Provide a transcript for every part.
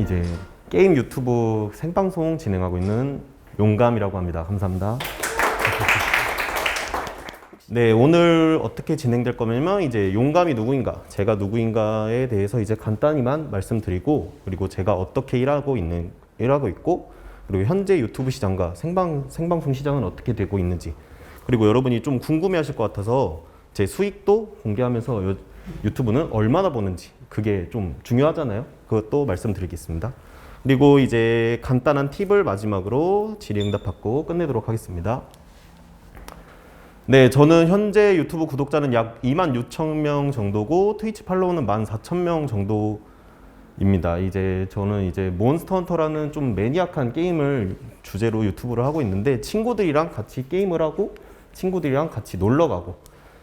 이제 게임 유튜브 생방송 진행하고 있는 용감이라고 합니다. 감사합니다. 네, 오늘 어떻게 진행될 거냐면 이제 용감이 누구인가, 제가 누구인가에 대해서 이제 간단히만 말씀드리고, 그리고 제가 어떻게 일하고 있고, 그리고 현재 유튜브 시장과 생방송 시장은 어떻게 되고 있는지, 그리고 여러분이 좀 궁금해하실 것 같아서 제 수익도 공개하면서 유튜브는 얼마나 버는지, 그게 좀 중요하잖아요. 그것도 말씀드리겠습니다. 그리고 이제 간단한 팁을 마지막으로 질의응답 받고 끝내도록 하겠습니다. 네, 저는 현재 유튜브 구독자는 약 26,000명 정도고 트위치 팔로워는 14,000명 정도입니다. 이제 저는 이제 몬스터 헌터라는 좀 매니악한 게임을 주제로 유튜브를 하고 있는데, 친구들이랑 같이 게임을 하고 친구들이랑 같이 놀러 가고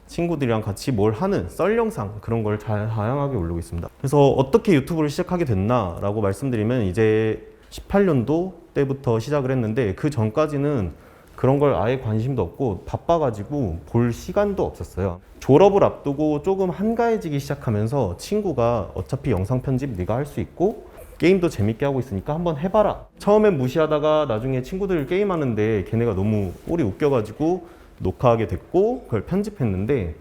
친구들이랑 같이 뭘 하는 썰 영상, 그런 걸 다양하게 올리고 있습니다. 그래서 어떻게 유튜브를 시작하게 됐나라고 말씀드리면, 이제 18년도 때부터 시작을 했는데 그 전까지는 그런 걸 아예 관심도 없고 바빠가지고 볼 시간도 없었어요. 졸업을 앞두고 조금 한가해지기 시작하면서 친구가 어차피 영상 편집 네가 할 수 있고 게임도 재밌게 하고 있으니까 한번 해봐라. 처음엔 무시하다가 나중에 친구들 게임하는데 걔네가 너무 꼴이 웃겨가지고 녹화하게 됐고, 그걸 편집했는데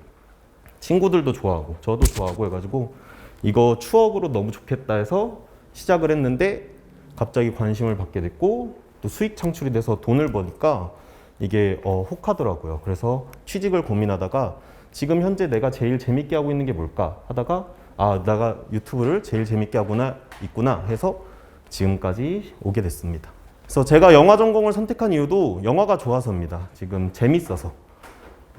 친구들도 좋아하고 저도 좋아하고 해가지고 이거 추억으로 너무 좋겠다 해서 시작을 했는데, 갑자기 관심을 받게 됐고 또 수익 창출이 돼서 돈을 버니까 이게 혹하더라고요. 그래서 취직을 고민하다가 지금 현재 내가 제일 재밌게 하고 있는 게 뭘까 하다가, 아, 내가 유튜브를 제일 재밌게 있구나 해서 지금까지 오게 됐습니다. 그래서 제가 영화 전공을 선택한 이유도 영화가 좋아서입니다. 지금 재밌어서.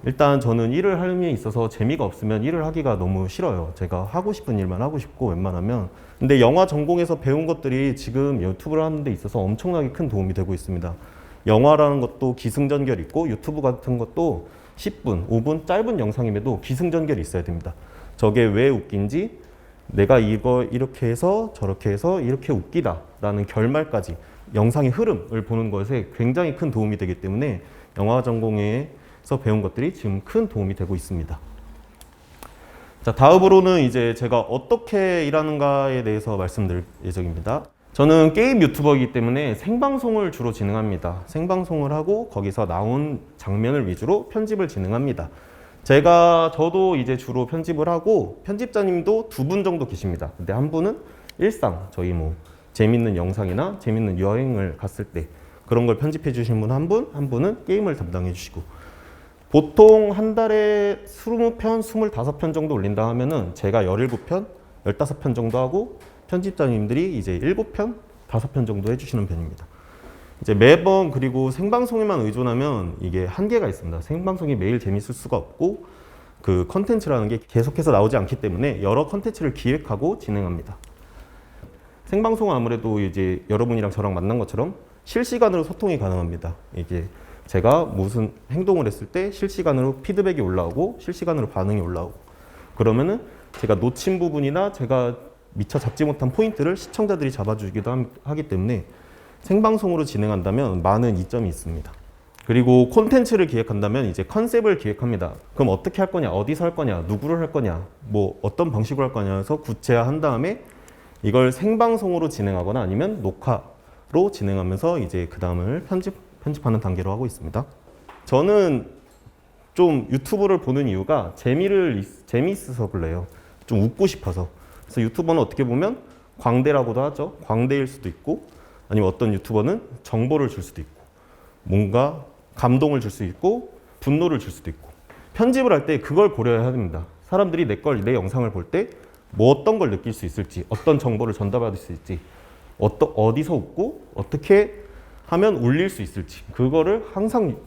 일단 저는 일을 하는 데 있어서 재미가 없으면 일을 하기가 너무 싫어요. 제가 하고 싶은 일만 하고 싶고 웬만하면. 근데 영화 전공에서 배운 것들이 지금 유튜브를 하는 데 있어서 엄청나게 큰 도움이 되고 있습니다. 영화라는 것도 기승전결 있고 유튜브 같은 것도 10분, 5분 짧은 영상임에도 기승전결이 있어야 됩니다. 저게 왜 웃긴지, 내가 이거 이렇게 해서 저렇게 해서 이렇게 웃기다 라는 결말까지 영상의 흐름을 보는 것에 굉장히 큰 도움이 되기 때문에 영화 전공에서 배운 것들이 지금 큰 도움이 되고 있습니다. 자, 다음으로는 이제 제가 어떻게 일하는가에 대해서 말씀드릴 예정입니다. 저는 게임 유튜버이기 때문에 생방송을 주로 진행합니다. 생방송을 하고 거기서 나온 장면을 위주로 편집을 진행합니다. 저도 이제 주로 편집을 하고 편집자님도 2분 정도 계십니다. 근데 한 분은 일상, 저희 뭐 재밌는 영상이나 재밌는 여행을 갔을 때 그런 걸 편집해 주신 분 한 분은 게임을 담당해 주시고, 보통 한 달에 20편, 25편 정도 올린다 하면은 제가 17편, 15편 정도 하고 편집자님들이 이제 7편, 5편 정도 해주시는 편입니다. 이제 매번, 그리고 생방송에만 의존하면 이게 한계가 있습니다. 생방송이 매일 재밌을 수가 없고 그 컨텐츠라는 게 계속해서 나오지 않기 때문에 여러 컨텐츠를 기획하고 진행합니다. 생방송은 아무래도 이제 여러분이랑 저랑 만난 것처럼 실시간으로 소통이 가능합니다. 이게 제가 무슨 행동을 했을 때 실시간으로 피드백이 올라오고 실시간으로 반응이 올라오고, 그러면은 제가 놓친 부분이나 제가 미처 잡지 못한 포인트를 시청자들이 잡아주기도 하기 때문에 생방송으로 진행한다면 많은 이점이 있습니다. 그리고 콘텐츠를 기획한다면 이제 컨셉을 기획합니다. 그럼 어떻게 할 거냐, 어디서 할 거냐, 누구를 할 거냐, 뭐 어떤 방식으로 할 거냐 해서 구체화한 다음에 이걸 생방송으로 진행하거나 아니면 녹화로 진행하면서 이제 그 다음을 편집하는 단계로 하고 있습니다. 저는 좀 유튜브를 보는 이유가 재미있어서 그래요. 좀 웃고 싶어서. 그래서 유튜버는 어떻게 보면 광대라고도 하죠. 광대일 수도 있고, 아니면 어떤 유튜버는 정보를 줄 수도 있고, 뭔가 감동을 줄 수 있고, 분노를 줄 수도 있고. 편집을 할 때 그걸 고려해야 됩니다. 사람들이 내 영상을 볼 때 뭐 어떤 걸 느낄 수 있을지, 어떤 정보를 전달받을 수 있을지, 어디서 웃고 어떻게 하면 울릴 수 있을지, 그거를 항상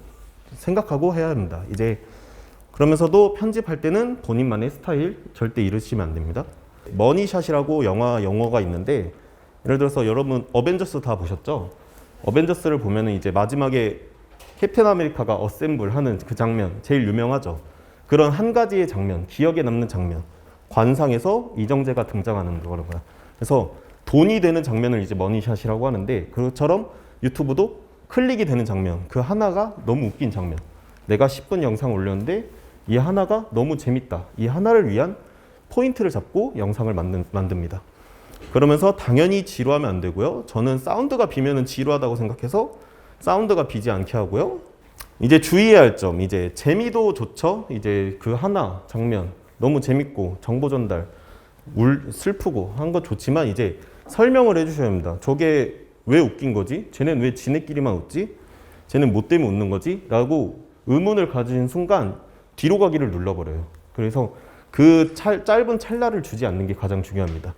생각하고 해야 합니다. 이제 그러면서도 편집할 때는 본인만의 스타일 절대 잃으시면 안 됩니다. 머니샷이라고 영어가 있는데, 예를 들어서 여러분 어벤져스 다 보셨죠? 어벤져스를 보면은 이제 마지막에 캡틴 아메리카가 어셈블 하는 그 장면 제일 유명하죠. 그런 한 가지의 장면, 기억에 남는 장면, 관상에서 이정재가 등장하는 거라고요. 그래서 돈이 되는 장면을 이제 머니샷이라고 하는데, 그것처럼 유튜브도 클릭이 되는 장면, 그 하나가 너무 웃긴 장면, 내가 10분 영상 올렸는데 이 하나가 너무 재밌다, 이 하나를 위한 포인트를 잡고 영상을 만듭니다. 그러면서 당연히 지루하면 안 되고요. 저는 사운드가 비면은 지루하다고 생각해서 사운드가 비지 않게 하고요. 이제 주의해야 할 점, 이제 재미도 좋죠. 이제 그 하나 장면 너무 재밌고 정보 전달 슬프고 한 거 좋지만 이제 설명을 해주셔야 합니다. 저게 왜 웃긴 거지? 쟤는 왜 지네끼리만 웃지? 쟤는 뭐 때문에 웃는 거지? 라고 의문을 가진 순간 뒤로 가기를 눌러버려요. 그래서 그 짧은 찰나를 주지 않는 게 가장 중요합니다.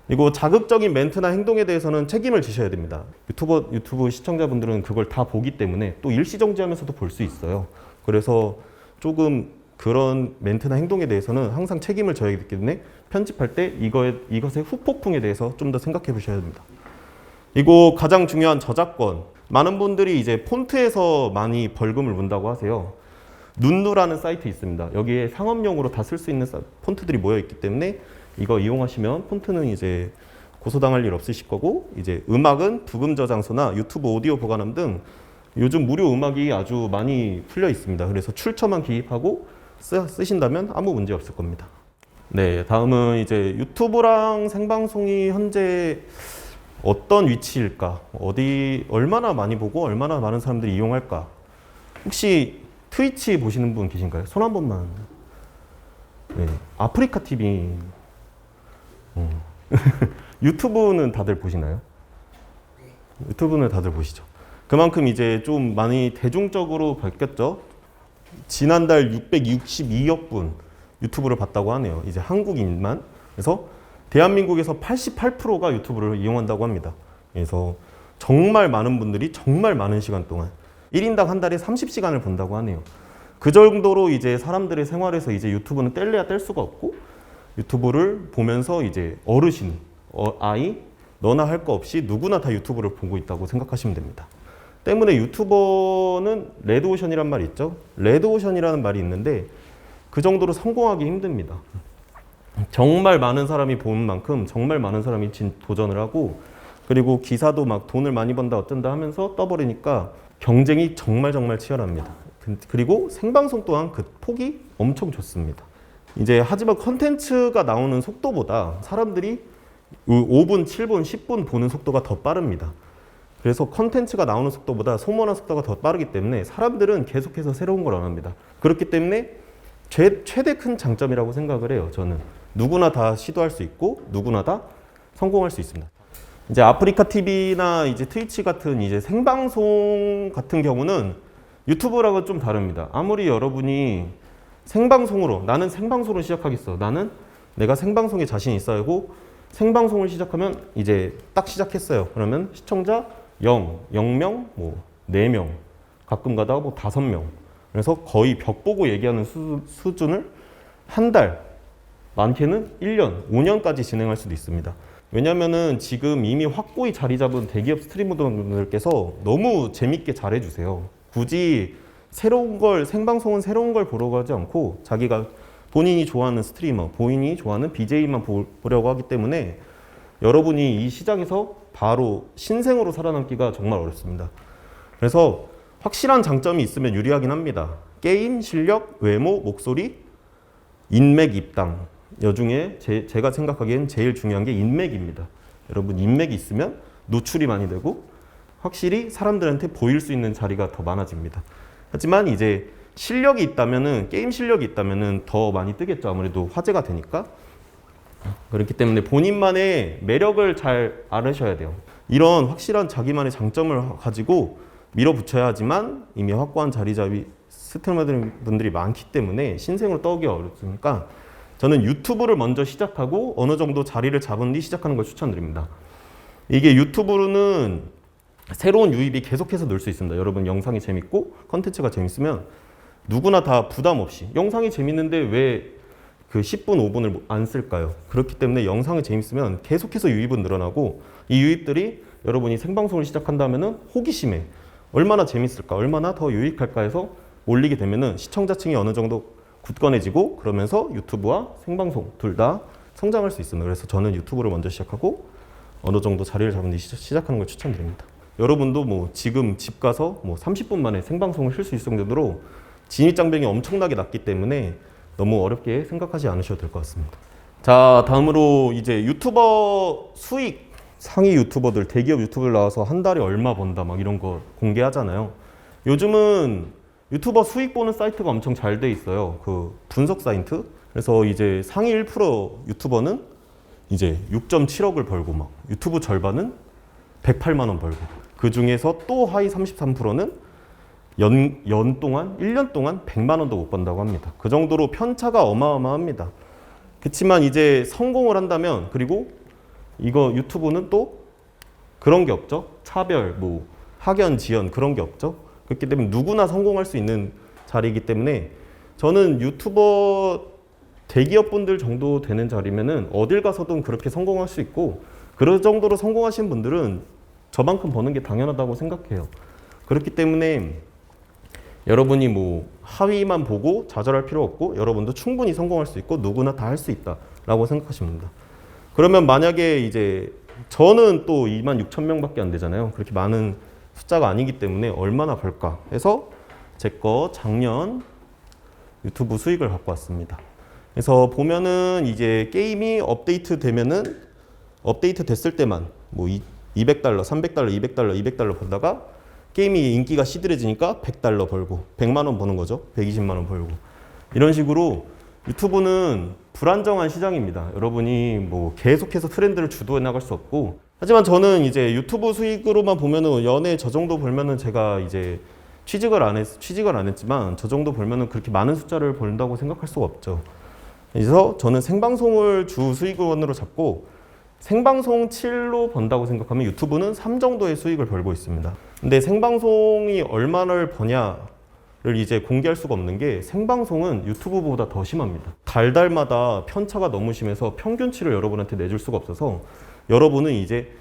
그리고 자극적인 멘트나 행동에 대해서는 책임을 지셔야 됩니다. 유튜브 시청자분들은 그걸 다 보기 때문에 또 일시정지하면서도 볼 수 있어요. 그래서 조금 그런 멘트나 행동에 대해서는 항상 책임을 져야 되기 때문에 편집할 때 이것의 후폭풍에 대해서 좀 더 생각해 보셔야 됩니다. 그리고 가장 중요한 저작권. 많은 분들이 이제 폰트에서 많이 벌금을 문다고 하세요. 눈누라는 사이트 있습니다. 여기에 상업용으로 다 쓸 수 있는 폰트들이 모여 있기 때문에 이거 이용하시면 폰트는 이제 고소당할 일 없으실 거고, 이제 음악은 부금 저장소나 유튜브 오디오 보관함 등 요즘 무료 음악이 아주 많이 풀려 있습니다. 그래서 출처만 기입하고 쓰신다면 아무 문제 없을 겁니다. 네, 다음은 이제 유튜브랑 생방송이 현재 어떤 위치일까? 얼마나 많이 보고 얼마나 많은 사람들이 이용할까? 혹시 트위치 보시는 분 계신가요? 손 한 번만. 네, 아프리카 TV. 유튜브는 다들 보시나요? 유튜브는 다들 보시죠. 그만큼 이제 좀 많이 대중적으로 바뀌었죠. 지난달 662억 분 유튜브를 봤다고 하네요. 이제 한국인만. 그래서 대한민국에서 88%가 유튜브를 이용한다고 합니다. 그래서 정말 많은 분들이 정말 많은 시간 동안 1인당 한 달에 30시간을 본다고 하네요. 그 정도로 이제 사람들의 생활에서 이제 유튜브는 뗄래야 뗄 수가 없고, 유튜브를 보면서 이제 어르신, 아이, 너나 할 거 없이 누구나 다 유튜브를 보고 있다고 생각하시면 됩니다. 때문에 유튜버는 레드오션이란 말이 있죠. 레드오션이라는 말이 있는데 그 정도로 성공하기 힘듭니다. 정말 많은 사람이 보는 만큼 정말 많은 사람이 도전을 하고, 그리고 기사도 막 돈을 많이 번다 어쩐다 하면서 떠버리니까 경쟁이 정말 치열합니다. 그리고 생방송 또한 그 폭이 엄청 좋습니다. 이제 하지만 컨텐츠가 나오는 속도보다 사람들이 5분, 7분, 10분 보는 속도가 더 빠릅니다. 그래서 컨텐츠가 나오는 속도보다 소모하는 속도가 더 빠르기 때문에 사람들은 계속해서 새로운 걸 원합니다. 그렇기 때문에 최대 큰 장점이라고 생각을 해요. 저는 누구나 다 시도할 수 있고 누구나 다 성공할 수 있습니다. 이제 아프리카 TV나 이제 트위치 같은 이제 생방송 같은 경우는 유튜브랑은 좀 다릅니다. 아무리 여러분이 나는 생방송으로 시작하겠어. 나는 내가 생방송에 자신 있어 하고 생방송을 시작하면 이제 딱 시작했어요. 그러면 시청자 0명, 뭐 4명, 가끔 가다가 뭐 5명. 그래서 거의 벽 보고 얘기하는 수준을 한 달, 많게는 1년, 5년까지 진행할 수도 있습니다. 왜냐면은 지금 이미 확고히 자리 잡은 대기업 스트리머들께서 너무 재밌게 잘해주세요. 굳이 생방송은 새로운 걸 보려고 하지 않고 자기가 본인이 좋아하는 스트리머, 본인이 좋아하는 BJ만 보려고 하기 때문에 여러분이 이 시장에서 바로 신생으로 살아남기가 정말 어렵습니다. 그래서 확실한 장점이 있으면 유리하긴 합니다. 게임, 실력, 외모, 목소리, 인맥, 입당. 여중에 제가 생각하기엔 제일 중요한 게 인맥입니다. 여러분 인맥이 있으면 노출이 많이 되고 확실히 사람들한테 보일 수 있는 자리가 더 많아집니다. 하지만 이제 실력이 있다면은, 게임 실력이 있다면은 더 많이 뜨겠죠. 아무래도 화제가 되니까. 그렇기 때문에 본인만의 매력을 잘 알으셔야 돼요. 이런 확실한 자기만의 장점을 가지고 밀어붙여야 하지만 이미 확고한 자리잡이 스트리머분들이 많기 때문에 신생으로 떠오기 어렵으니까 저는 유튜브를 먼저 시작하고 어느 정도 자리를 잡은 뒤 시작하는 걸 추천드립니다. 이게 유튜브로는 새로운 유입이 계속해서 늘 수 있습니다. 여러분 영상이 재밌고 컨텐츠가 재밌으면 누구나 다 부담 없이, 영상이 재밌는데 왜 그 10분, 5분을 안 쓸까요? 그렇기 때문에 영상이 재밌으면 계속해서 유입은 늘어나고, 이 유입들이 여러분이 생방송을 시작한다면은 호기심에 얼마나 재밌을까, 얼마나 더 유익할까 해서 올리게 되면은 시청자층이 어느 정도 굳건해지고, 그러면서 유튜브와 생방송 둘 다 성장할 수 있습니다. 그래서 저는 유튜브를 먼저 시작하고 어느 정도 자리를 잡은 뒤 시작하는 걸 추천드립니다. 여러분도 뭐 지금 집 가서 뭐 30분 만에 생방송을 쉴 수 있을 정도로 진입장벽이 엄청나게 낮기 때문에 너무 어렵게 생각하지 않으셔도 될 것 같습니다. 자, 다음으로 이제 유튜버 수익, 상위 유튜버들, 대기업 유튜버들 나와서 한 달에 얼마 번다 막 이런 거 공개하잖아요. 요즘은 유튜버 수익 보는 사이트가 엄청 잘 돼 있어요. 그 분석 사이트. 그래서 이제 상위 1% 유튜버는 이제 6.7억을 벌고 막 유튜브 절반은 108만 원 벌고 그 중에서 또 하위 33%는 연 동안 1년 동안 100만 원도 못 번다고 합니다. 그 정도로 편차가 어마어마합니다. 그렇지만 이제 성공을 한다면 그리고 이거 유튜브는 또 그런 게 없죠. 차별, 뭐 학연, 지연 그런 게 없죠. 그렇기 때문에 누구나 성공할 수 있는 자리이기 때문에 저는 유튜버 대기업 분들 정도 되는 자리면은 어딜 가서든 그렇게 성공할 수 있고 그런 정도로 성공하신 분들은 저만큼 버는 게 당연하다고 생각해요. 그렇기 때문에 여러분이 뭐 하위만 보고 좌절할 필요 없고 여러분도 충분히 성공할 수 있고 누구나 다 할 수 있다라고 생각하시면 됩니다. 그러면 만약에 이제 저는 또 26,000명밖에 안 되잖아요. 그렇게 많은 숫자가 아니기 때문에 얼마나 벌까 해서 제 거 작년 유튜브 수익을 갖고 왔습니다. 그래서 보면은 이제 게임이 업데이트 되면은 업데이트 됐을 때만 뭐 200달러, 300달러, 200달러, 200달러 벌다가 게임이 인기가 시들해지니까 100달러 벌고 100만 원 버는 거죠. 120만 원 벌고 이런 식으로 유튜브는 불안정한 시장입니다. 여러분이 뭐 계속해서 트렌드를 주도해 나갈 수 없고 하지만 저는 이제 유튜브 수익으로만 보면은 연애 저 정도 벌면은 제가 이제 취직을 안 했지만 저 정도 벌면은 그렇게 많은 숫자를 벌다고 생각할 수가 없죠. 그래서 저는 생방송을 주 수익원으로 잡고 생방송 7로 번다고 생각하면 유튜브는 3 정도의 수익을 벌고 있습니다. 근데 생방송이 얼마를 버냐를 이제 공개할 수가 없는 게 생방송은 유튜브보다 더 심합니다. 달달마다 편차가 너무 심해서 평균치를 여러분한테 내줄 수가 없어서 여러분은 이제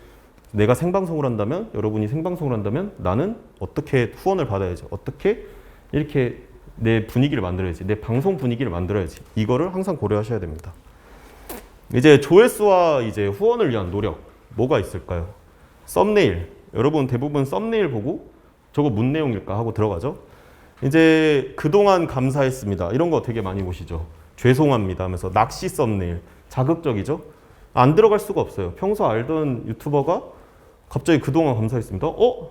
내가 생방송을 한다면 여러분이 생방송을 한다면 나는 어떻게 후원을 받아야지 어떻게 이렇게 내 분위기를 만들어야지 내 방송 분위기를 만들어야지 이거를 항상 고려하셔야 됩니다. 이제 조회수와 이제 후원을 위한 노력 뭐가 있을까요? 썸네일 여러분 대부분 썸네일 보고 저거 뭔 내용일까 하고 들어가죠. 이제 그동안 감사했습니다 이런 거 되게 많이 보시죠. 죄송합니다 하면서 낚시 썸네일 자극적이죠. 안 들어갈 수가 없어요. 평소 알던 유튜버가 갑자기 그동안 감사했습니다.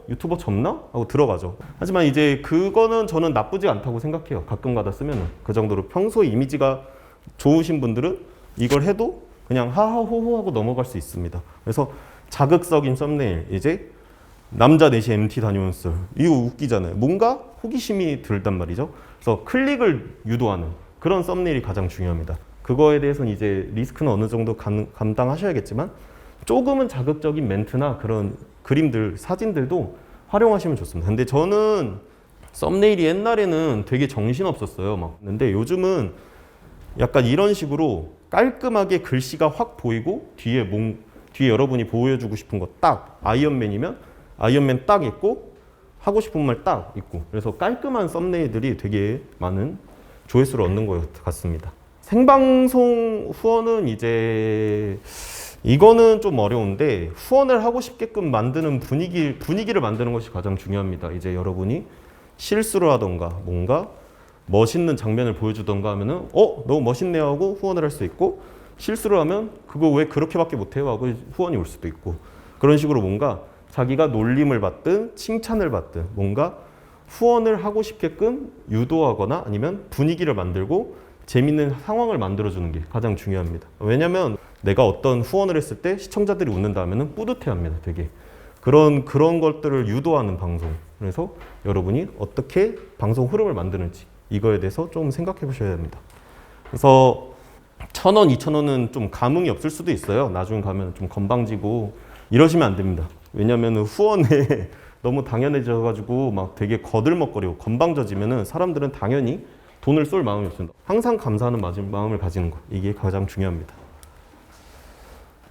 유튜버 접나? 하고 들어가죠. 하지만 이제 그거는 저는 나쁘지 않다고 생각해요. 가끔 가다 쓰면은 그 정도로 평소 이미지가 좋으신 분들은 이걸 해도 그냥 하하호호 하고 넘어갈 수 있습니다. 그래서 자극적인 썸네일 이제 남자 넷이 MT 다녀온 썰 이거 웃기잖아요. 뭔가 호기심이 들단 말이죠. 그래서 클릭을 유도하는 그런 썸네일이 가장 중요합니다. 그거에 대해서는 이제 리스크는 어느 정도 감당하셔야겠지만 조금은 자극적인 멘트나 그런 그림들, 사진들도 활용하시면 좋습니다. 근데 저는 썸네일이 옛날에는 되게 정신없었어요. 막. 근데 요즘은 약간 이런 식으로 깔끔하게 글씨가 확 보이고 뒤에 여러분이 보여주고 싶은 거 딱 아이언맨이면 아이언맨 딱 있고 하고 싶은 말 딱 있고 그래서 깔끔한 썸네일들이 되게 많은 조회수를 얻는 것 같습니다. 생방송 후원은 이제 이거는 좀 어려운데 후원을 하고 싶게끔 만드는 분위기를 만드는 것이 가장 중요합니다. 이제 여러분이 실수를 하던가 뭔가 멋있는 장면을 보여주던가 하면은 너무 멋있네요 하고 후원을 할 수 있고 실수를 하면 그거 왜 그렇게밖에 못해요 하고 후원이 올 수도 있고 그런 식으로 뭔가 자기가 놀림을 받든 칭찬을 받든 뭔가 후원을 하고 싶게끔 유도하거나 아니면 분위기를 만들고 재밌는 상황을 만들어주는 게 가장 중요합니다. 왜냐면 내가 어떤 후원을 했을 때 시청자들이 웃는다 하면은 뿌듯해합니다. 되게 그런 것들을 유도하는 방송. 그래서 여러분이 어떻게 방송 흐름을 만드는지 이거에 대해서 좀 생각해 보셔야 됩니다. 그래서 1,000원, 2,000원은 좀 감흥이 없을 수도 있어요. 나중에 가면 좀 건방지고 이러시면 안 됩니다. 왜냐면 후원에 너무 당연해져가지고 막 되게 거들먹거리고 건방져지면은 사람들은 당연히 돈을 쏠 마음이 없습니다. 항상 감사하는 마음을 가지는 것 이게 가장 중요합니다.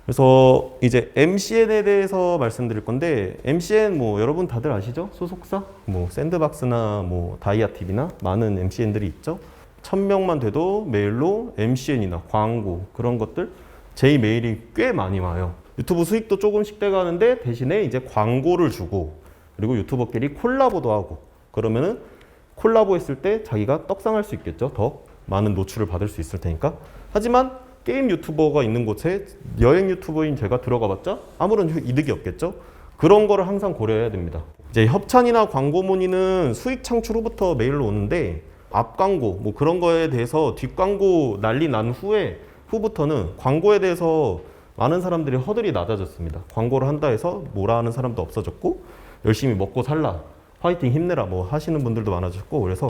그래서 이제 MCN에 대해서 말씀드릴 건데 MCN 뭐 여러분 다들 아시죠? 소속사? 뭐 샌드박스나 뭐 다이아TV나 많은 MCN들이 있죠. 1,000명만 돼도 메일로 MCN이나 광고 그런 것들 제 메일이 꽤 많이 와요. 유튜브 수익도 조금씩 돼가는데 대신에 이제 광고를 주고 그리고 유튜버끼리 콜라보도 하고 그러면은 콜라보 했을 때 자기가 떡상할 수 있겠죠. 더 많은 노출을 받을 수 있을 테니까. 하지만 게임 유튜버가 있는 곳에 여행 유튜버인 제가 들어가 봤자 아무런 이득이 없겠죠? 그런 거를 항상 고려해야 됩니다. 이제 협찬이나 광고 문의는 수익 창출 후부터 메일로 오는데 앞 광고 뭐 그런 거에 대해서 뒷 광고 난리 난 후부터는 광고에 대해서 많은 사람들이 허들이 낮아졌습니다. 광고를 한다 해서 뭐라 하는 사람도 없어졌고 열심히 먹고 살라 화이팅 힘내라 뭐 하시는 분들도 많아졌고 그래서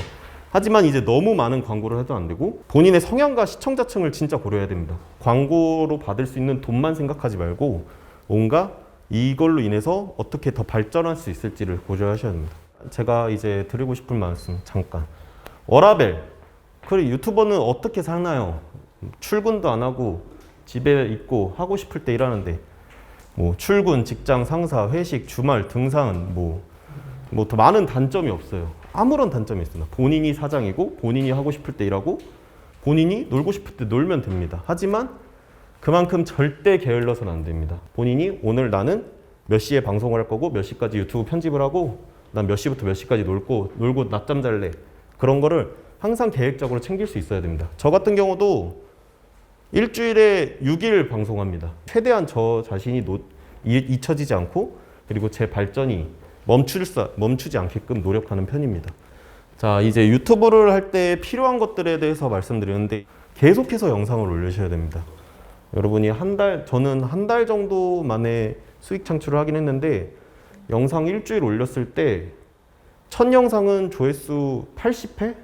하지만 이제 너무 많은 광고를 해도 안 되고 본인의 성향과 시청자층을 진짜 고려해야 됩니다. 광고로 받을 수 있는 돈만 생각하지 말고 뭔가 이걸로 인해서 어떻게 더 발전할 수 있을지를 고려하셔야 됩니다. 제가 이제 드리고 싶은 말씀 잠깐. 워라밸. 그래 유튜버는 어떻게 사나요? 출근도 안 하고 집에 있고 하고 싶을 때 일하는데 뭐 출근, 직장, 상사, 회식, 주말, 등산 뭐 더 많은 단점이 없어요. 아무런 단점이 있습니다. 본인이 사장이고 본인이 하고 싶을 때 일하고 본인이 놀고 싶을 때 놀면 됩니다. 하지만 그만큼 절대 게을러서는 안 됩니다. 본인이 오늘 나는 몇 시에 방송을 할 거고 몇 시까지 유튜브 편집을 하고 난 몇 시부터 몇 시까지 놀고 낮잠 잘래 그런 거를 항상 계획적으로 챙길 수 있어야 됩니다. 저 같은 경우도 일주일에 6일 방송합니다. 최대한 저 자신이 잊혀지지 않고 그리고 제 발전이 멈추지 않게끔 노력하는 편입니다. 자, 이제 유튜브를 할 때 필요한 것들에 대해서 말씀드렸는데 계속해서 영상을 올리셔야 됩니다. 여러분이 저는 한 달 정도 만에 수익 창출을 하긴 했는데 영상 일주일 올렸을 때 첫 영상은 조회수 80회?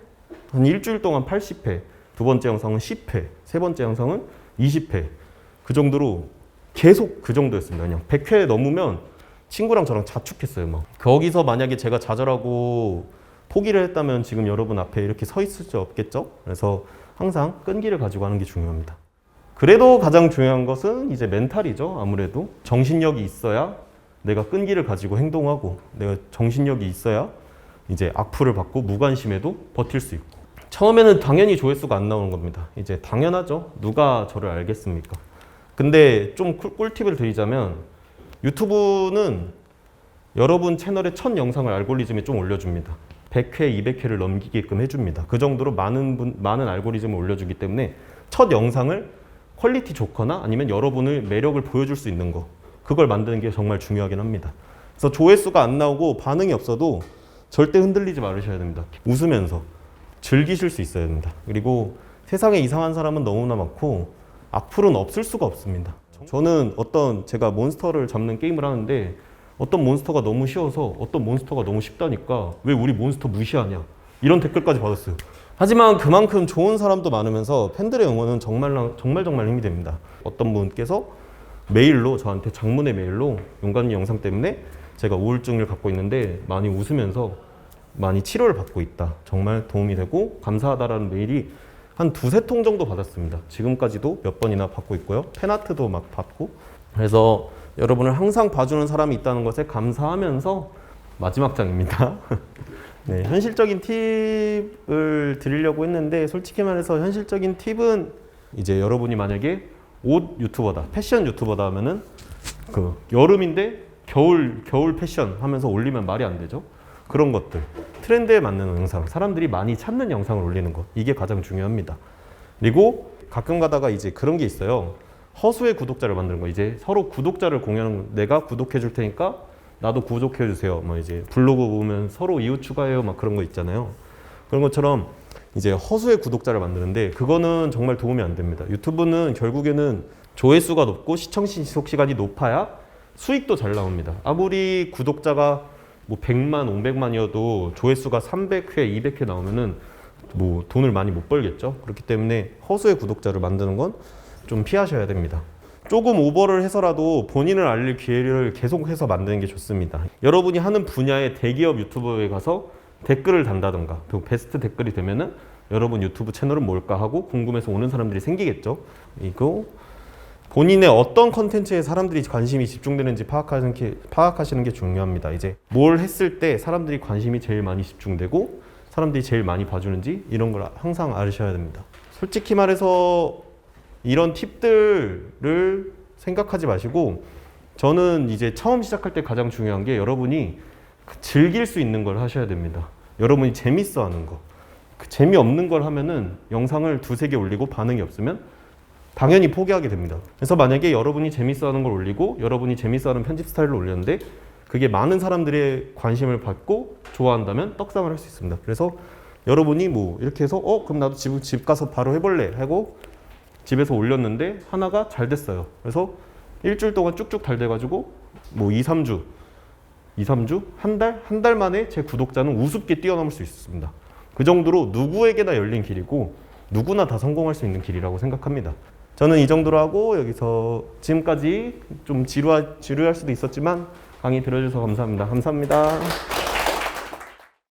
한 일주일 동안 80회, 두 번째 영상은 10회, 세 번째 영상은 20회 그 정도로 계속 그 정도였습니다. 그냥 100회 넘으면 친구랑 저랑 자축했어요. 막 거기서 만약에 제가 좌절하고 포기를 했다면 지금 여러분 앞에 이렇게 서 있을 수 없겠죠? 그래서 항상 끈기를 가지고 하는 게 중요합니다. 그래도 가장 중요한 것은 이제 멘탈이죠. 아무래도 정신력이 있어야 내가 끈기를 가지고 행동하고 내가 정신력이 있어야 이제 악플을 받고 무관심해도 버틸 수 있고 처음에는 당연히 조회수가 안 나오는 겁니다. 이제 당연하죠. 누가 저를 알겠습니까? 근데 좀 꿀팁을 드리자면 유튜브는 여러분 채널의 첫 영상을 알고리즘에 좀 올려줍니다. 100회, 200회를 넘기게끔 해줍니다. 그 정도로 많은 알고리즘을 올려주기 때문에 첫 영상을 퀄리티 좋거나 아니면 여러분의 매력을 보여줄 수 있는 거 그걸 만드는 게 정말 중요하긴 합니다. 그래서 조회수가 안 나오고 반응이 없어도 절대 흔들리지 말으셔야 됩니다. 웃으면서 즐기실 수 있어야 됩니다. 그리고 세상에 이상한 사람은 너무나 많고 악플은 없을 수가 없습니다. 저는 제가 몬스터를 잡는 게임을 하는데 어떤 몬스터가 너무 쉬워서 어떤 몬스터가 너무 쉽다니까 왜 우리 몬스터 무시하냐 이런 댓글까지 받았어요. 하지만 그만큼 좋은 사람도 많으면서 팬들의 응원은 정말 힘이 됩니다. 어떤 분께서 메일로 저한테 장문의 메일로 용관님 영상 때문에 제가 우울증을 갖고 있는데 많이 웃으면서 많이 치료를 받고 있다. 정말 도움이 되고 감사하다라는 메일이 한 두세 통 정도 받았습니다. 지금까지도 몇 번이나 받고 있고요. 팬아트도 막 받고. 그래서 여러분을 항상 봐주는 사람이 있다는 것에 감사하면서 마지막 장입니다. 네, 현실적인 팁을 드리려고 했는데 솔직히 말해서 현실적인 팁은 이제 여러분이 만약에 옷 유튜버다, 패션 유튜버다 하면은 그 여름인데 겨울 패션 하면서 올리면 말이 안 되죠. 그런 것들 트렌드에 맞는 영상 사람들이 많이 찾는 영상을 올리는 것 이게 가장 중요합니다. 그리고 가끔 가다가 이제 그런 게 있어요. 허수의 구독자를 만드는 거 이제 서로 구독자를 공유하는 내가 구독해 줄 테니까 나도 구독해 주세요. 뭐 이제 블로그 보면 서로 이웃 추가해요 막 그런 거 있잖아요. 그런 것처럼 이제 허수의 구독자를 만드는데 그거는 정말 도움이 안 됩니다. 유튜브는 결국에는 조회수가 높고 시청 지속 시간이 높아야 수익도 잘 나옵니다. 아무리 구독자가 뭐 100만, 500만이어도 조회수가 300회, 200회 나오면은 뭐 돈을 많이 못 벌겠죠. 그렇기 때문에 허수의 구독자를 만드는 건 좀 피하셔야 됩니다. 조금 오버를 해서라도 본인을 알릴 기회를 계속해서 만드는 게 좋습니다. 여러분이 하는 분야의 대기업 유튜버에 가서 댓글을 단다던가 또 베스트 댓글이 되면은 여러분 유튜브 채널은 뭘까 하고 궁금해서 오는 사람들이 생기겠죠. 이거 본인의 어떤 컨텐츠에 사람들이 관심이 집중되는지 파악하시는 게 중요합니다. 이제 뭘 했을 때 사람들이 관심이 제일 많이 집중되고 사람들이 제일 많이 봐주는지 이런 걸 항상 알으셔야 됩니다. 솔직히 말해서 이런 팁들을 생각하지 마시고 저는 이제 처음 시작할 때 가장 중요한 게 여러분이 즐길 수 있는 걸 하셔야 됩니다. 여러분이 재밌어 하는 거. 재미없는 걸 하면은 영상을 두세 개 올리고 반응이 없으면 당연히 포기하게 됩니다. 그래서 만약에 여러분이 재밌어하는 걸 올리고 여러분이 재밌어하는 편집 스타일을 올렸는데 그게 많은 사람들의 관심을 받고 좋아한다면 떡상을 할 수 있습니다. 그래서 여러분이 뭐 이렇게 해서 그럼 나도 집 가서 바로 해볼래 하고 집에서 올렸는데 하나가 잘 됐어요. 그래서 일주일 동안 쭉쭉 잘 돼가지고 뭐 2, 3주, 한 달 만에 제 구독자는 우습게 뛰어넘을 수 있습니다. 그 정도로 누구에게나 열린 길이고 누구나 다 성공할 수 있는 길이라고 생각합니다. 저는 이 정도로 하고 여기서 지금까지 좀 지루할 수도 있었지만 강의 들어주셔서 감사합니다. 감사합니다.